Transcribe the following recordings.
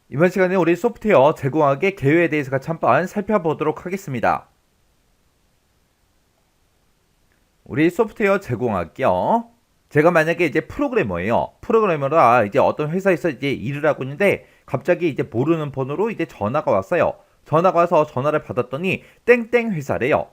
이번 시간에 우리 소프트웨어 제공하기 개요에 대해서 같이 한번 살펴보도록 하겠습니다. 우리 소프트웨어 제공하기요. 제가 만약에 이제 프로그래머예요. 프로그래머라 이제 어떤 회사에서 이제 일을 하고 있는데 갑자기 이제 모르는 번호로 이제 전화가 왔어요. 전화가 와서 전화를 받았더니 땡땡 회사래요.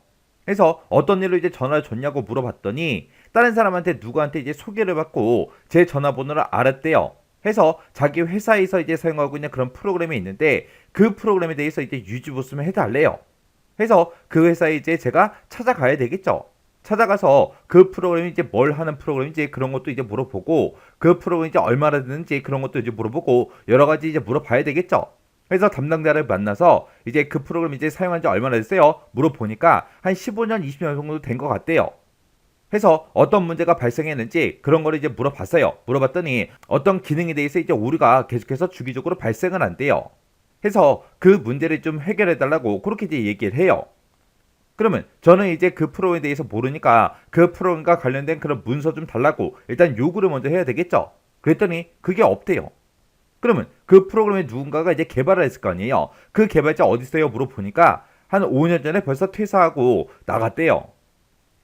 그래서 어떤 일로 이제 전화를 줬냐고 물어봤더니 다른 사람한테 누구한테 이제 소개를 받고 제 전화번호를 알았대요. 해서 자기 회사에서 이제 사용하고 있는 그런 프로그램이 있는데 그 프로그램에 대해서 이제 유지 보수면 해달래요. 해서 그 회사에 이제 제가 찾아가야 되겠죠. 찾아가서 그 프로그램이 이제 뭘 하는 프로그램인지 그런 것도 이제 물어보고 그 프로그램이 이제 얼마나 드는지 그런 것도 이제 물어보고 여러 가지 이제 물어봐야 되겠죠. 그래서 담당자를 만나서 이제 그 프로그램 이제 사용한 지 얼마나 됐어요? 물어보니까 한 15년, 20년 정도 된 것 같대요. 해서 어떤 문제가 발생했는지 그런 거를 이제 물어봤어요. 물어봤더니 어떤 기능에 대해서 이제 오류가 계속해서 주기적으로 발생을 한대요. 해서 그 문제를 좀 해결해 달라고 그렇게 이제 얘기를 해요. 그러면 저는 이제 그 프로에 대해서 모르니까 그 프로그램과 관련된 그런 문서 좀 달라고 일단 요구를 먼저 해야 되겠죠. 그랬더니 그게 없대요. 그러면 그 프로그램에 누군가가 이제 개발을 했을 거 아니에요. 그 개발자 어디 있어요? 물어보니까 한 5년 전에 벌써 퇴사하고 나갔대요.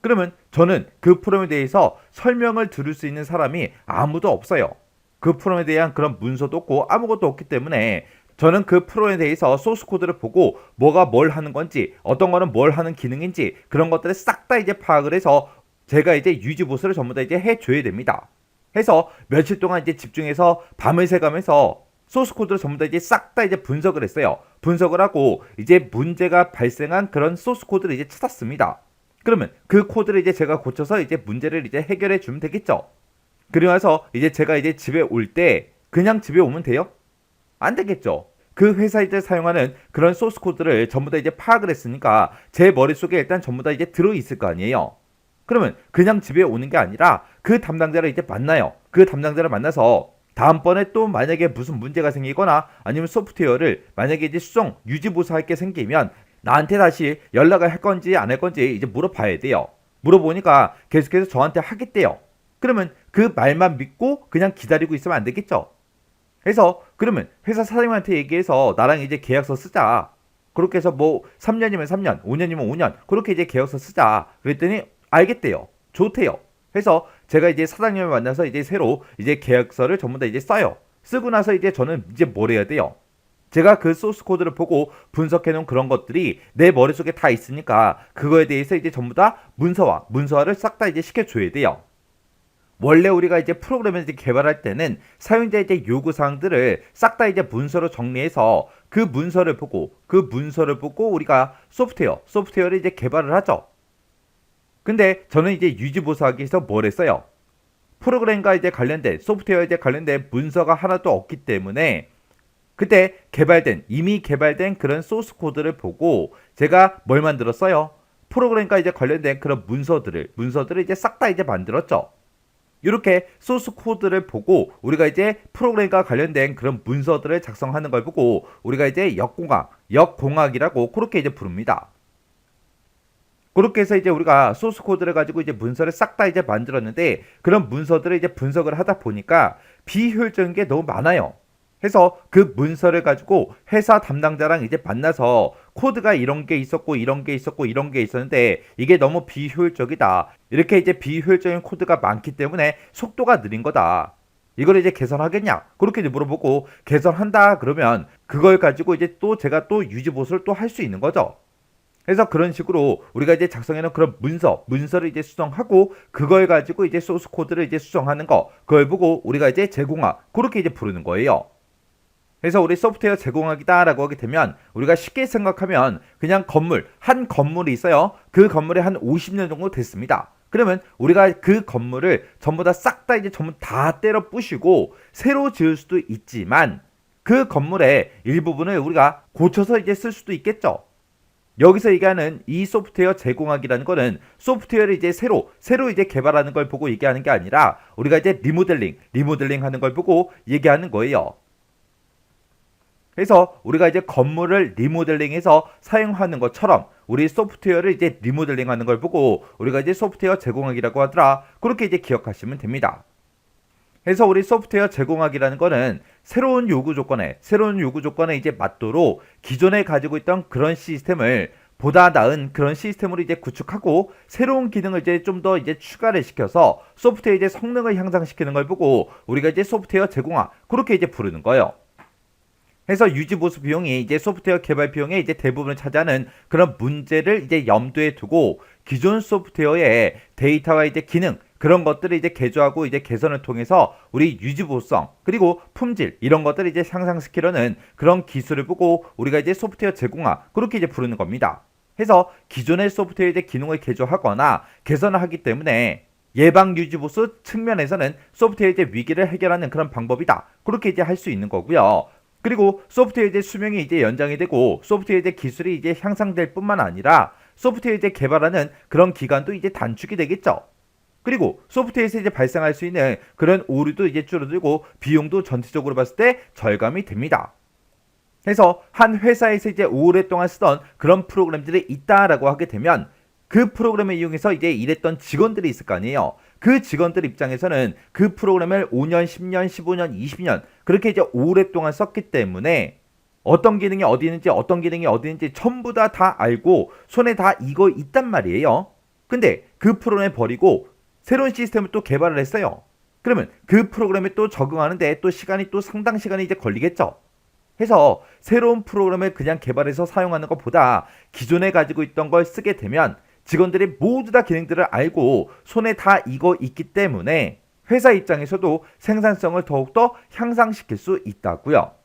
그러면 저는 그 프로그램에 대해서 설명을 들을 수 있는 사람이 아무도 없어요. 그 프로그램에 대한 그런 문서도 없고 아무것도 없기 때문에 저는 그 프로그램에 대해서 소스 코드를 보고 뭐가 뭘 하는 건지 어떤 거는 뭘 하는 기능인지 그런 것들을 싹 다 이제 파악을 해서 제가 이제 유지 보수를 전부 다 이제 해줘야 됩니다. 해서 며칠 동안 이제 집중해서 밤을 새가면서 소스 코드를 전부 다 이제 싹 다 이제 분석을 했어요. 분석을 하고 이제 문제가 발생한 그런 소스 코드를 이제 찾았습니다. 그러면 그 코드를 이제 제가 고쳐서 이제 문제를 이제 해결해 주면 되겠죠. 그리고 나서 이제 제가 이제 집에 올 때 그냥 집에 오면 돼요? 안 되겠죠. 그 회사에서 사용하는 그런 소스 코드를 전부 다 이제 파악을 했으니까 제 머릿속에 일단 전부 다 이제 들어있을 거 아니에요. 그러면 그냥 집에 오는 게 아니라 그 담당자를 이제 만나요. 그 담당자를 만나서 다음번에 또 만약에 무슨 문제가 생기거나 아니면 소프트웨어를 만약에 이제 수정, 유지 보수할 게 생기면 나한테 다시 연락을 할 건지 안 할 건지 이제 물어봐야 돼요. 물어보니까 계속해서 저한테 하겠대요. 그러면 그 말만 믿고 그냥 기다리고 있으면 안 되겠죠. 해서 그러면 회사 사장님한테 얘기해서 나랑 이제 계약서 쓰자. 그렇게 해서 뭐 3년이면 3년, 5년이면 5년 그렇게 이제 계약서 쓰자. 그랬더니 알겠대요. 좋대요. 해서 제가 이제 사장님을 만나서 이제 새로 이제 계약서를 전부 다 이제 써요. 쓰고 나서 이제 저는 이제 뭘 해야 돼요? 제가 그 소스 코드를 보고 분석해 놓은 그런 것들이 내 머릿속에 다 있으니까 그거에 대해서 이제 전부 다 문서화를 싹 다 이제 시켜줘야 돼요. 원래 우리가 이제 프로그램을 이제 개발할 때는 사용자 이제 요구 사항들을 싹 다 이제 문서로 정리해서 그 문서를 보고 우리가 소프트웨어를 이제 개발을 하죠. 근데 저는 이제 유지보수하기 위해서 뭘 했어요? 프로그램과 이제 관련된 소프트웨어에 이제 관련된 문서가 하나도 없기 때문에 그때 이미 개발된 그런 소스 코드를 보고 제가 뭘 만들었어요? 프로그램과 이제 관련된 그런 문서들을 이제 싹 다 이제 만들었죠. 이렇게 소스 코드를 보고 우리가 이제 프로그램과 관련된 그런 문서들을 작성하는 걸 보고 우리가 이제 역공학이라고 그렇게 이제 부릅니다. 그렇게 해서 이제 우리가 소스 코드를 가지고 이제 문서를 싹 다 이제 만들었는데 그런 문서들을 이제 분석을 하다 보니까 비효율적인 게 너무 많아요. 해서 그 문서를 가지고 회사 담당자랑 이제 만나서 코드가 이런 게 있었고 이런 게 있었고 이런 게 있었는데 이게 너무 비효율적이다. 이렇게 이제 비효율적인 코드가 많기 때문에 속도가 느린 거다. 이걸 이제 개선하겠냐? 그렇게 이제 물어보고 개선한다 그러면 그걸 가지고 이제 또 제가 또 유지 보수를 또 할 수 있는 거죠. 그래서 그런 식으로 우리가 이제 작성해놓은 그런 문서를 이제 수정하고 그걸 가지고 이제 소스 코드를 이제 수정하는 거, 그걸 보고 우리가 이제 제공학 그렇게 이제 부르는 거예요. 그래서 우리 소프트웨어 제공학이다라고 하게 되면 우리가 쉽게 생각하면 그냥 한 건물이 있어요. 그 건물이 한 50년 정도 됐습니다. 그러면 우리가 그 건물을 전부 다 싹 다 이제 전부 다 때려 부시고 새로 지을 수도 있지만 그 건물의 일부분을 우리가 고쳐서 이제 쓸 수도 있겠죠. 여기서 얘기하는 이 소프트웨어 제공학이라는 거는 소프트웨어를 이제 새로 이제 개발하는 걸 보고 얘기하는 게 아니라 우리가 이제 리모델링 하는 걸 보고 얘기하는 거예요. 그래서 우리가 이제 건물을 리모델링해서 사용하는 것처럼 우리 소프트웨어를 이제 리모델링하는 걸 보고 우리가 이제 소프트웨어 제공학이라고 하더라. 그렇게 이제 기억하시면 됩니다. 해서 우리 소프트웨어 제공하기라는 거는 새로운 요구 조건에 이제 맞도록 기존에 가지고 있던 그런 시스템을 보다 나은 그런 시스템으로 이제 구축하고 새로운 기능을 이제 좀 더 이제 추가를 시켜서 소프트웨어 이제 성능을 향상시키는 걸 보고 우리가 이제 소프트웨어 제공화 그렇게 이제 부르는 거예요. 해서 유지 보수 비용이 이제 소프트웨어 개발 비용의 이제 대부분을 차지하는 그런 문제를 이제 염두에 두고 기존 소프트웨어의 데이터와 이제 기능 그런 것들을 이제 개조하고 이제 개선을 통해서 우리 유지 보수성 그리고 품질 이런 것들을 이제 향상시키려는 그런 기술을 보고 우리가 이제 소프트웨어 제공화 그렇게 이제 부르는 겁니다. 해서 기존의 소프트웨어 이제 기능을 개조하거나 개선을 하기 때문에 예방 유지 보수 측면에서는 소프트웨어 이제 위기를 해결하는 그런 방법이다. 그렇게 이제 할 수 있는 거고요. 그리고 소프트웨어 이제 수명이 이제 연장이 되고 소프트웨어 이제 기술이 이제 향상될 뿐만 아니라 소프트웨어 이제 개발하는 그런 기간도 이제 단축이 되겠죠. 그리고 소프트웨어에서 이제 발생할 수 있는 그런 오류도 이제 줄어들고 비용도 전체적으로 봤을 때 절감이 됩니다. 그래서 한 회사에서 이제 오랫동안 쓰던 그런 프로그램들이 있다라고 하게 되면 그 프로그램을 이용해서 이제 일했던 직원들이 있을 거 아니에요. 그 직원들 입장에서는 그 프로그램을 5년, 10년, 15년, 20년 그렇게 이제 오랫동안 썼기 때문에 어떤 기능이 어디 있는지 어떤 기능이 어디 있는지 전부 다 알고 손에 다 이거 있단 말이에요. 근데 그 프로그램을 버리고 새로운 시스템을 또 개발을 했어요. 그러면 그 프로그램에 또 적응하는데 또 시간이 또 상당 시간이 이제 걸리겠죠. 해서 새로운 프로그램을 그냥 개발해서 사용하는 것보다 기존에 가지고 있던 걸 쓰게 되면 직원들이 모두 다 기능들을 알고 손에 다 이거 있기 때문에 회사 입장에서도 생산성을 더욱더 향상시킬 수 있다고요.